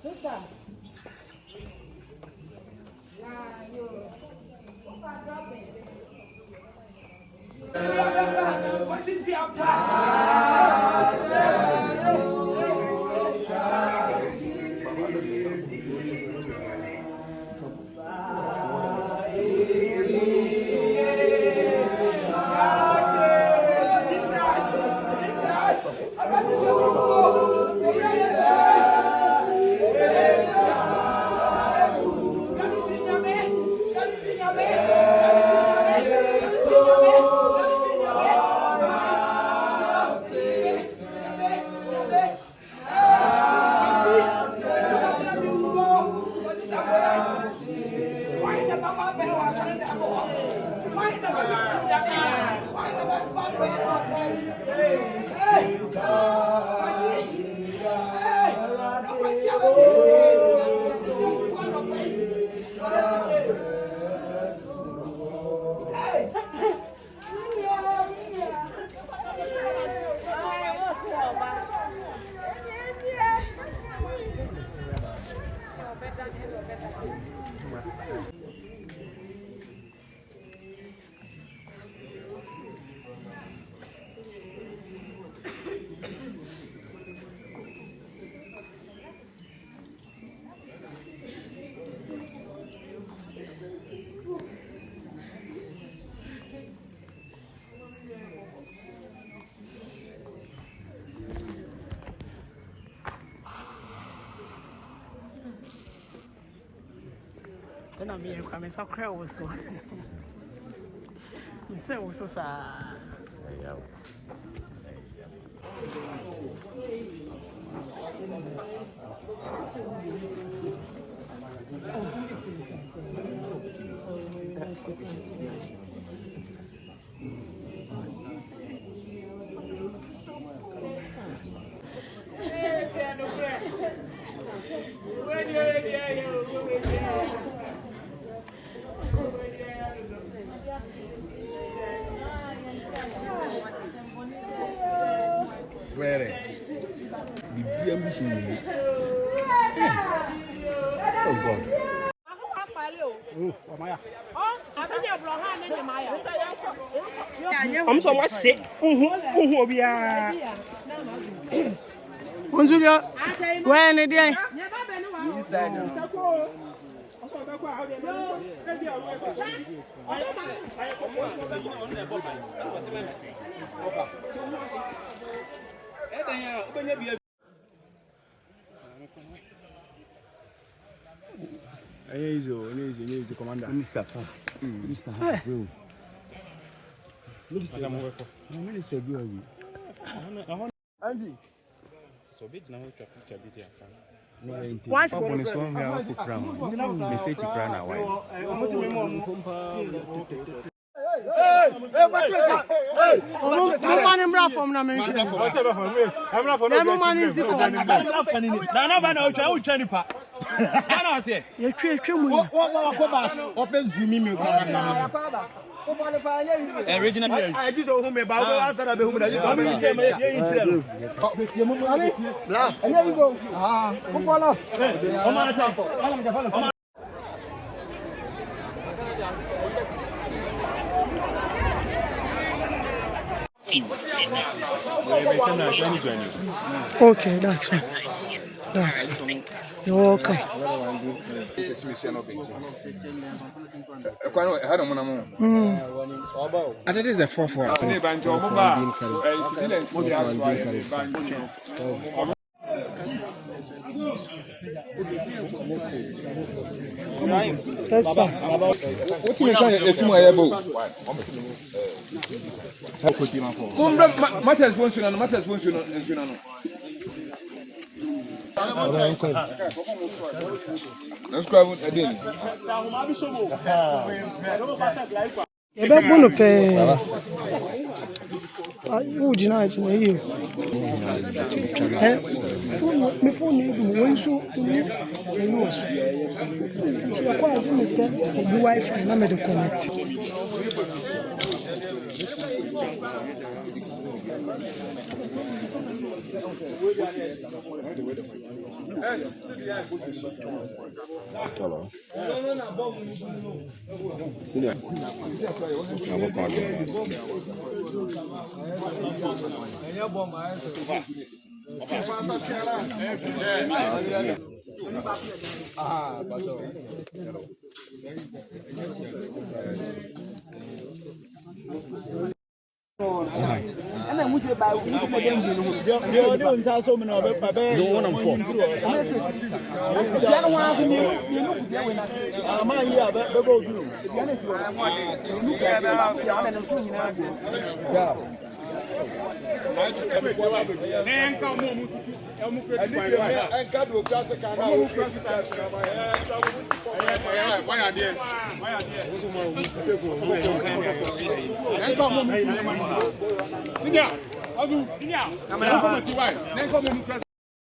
Sister. What's in na mie kwa me sakra wo so nse wo so sa ya Where? The ambition. Oh God. I'm so much sick. When it is. Easy, Commander. Minister. Minister. Minister. Andy. So big now to picture video. Once upon a song, I have to cram. Message to cram now. Okay, that's fine. That's fine. You're welcome. I think it's a 4-4. That's fine. What you mean? It's my elbow. Much as function. Let's go again. Who denied you? Before you when so I quite didn't get the wife and I'm the connect. Hello. And then we buy no one I'm for. Come on,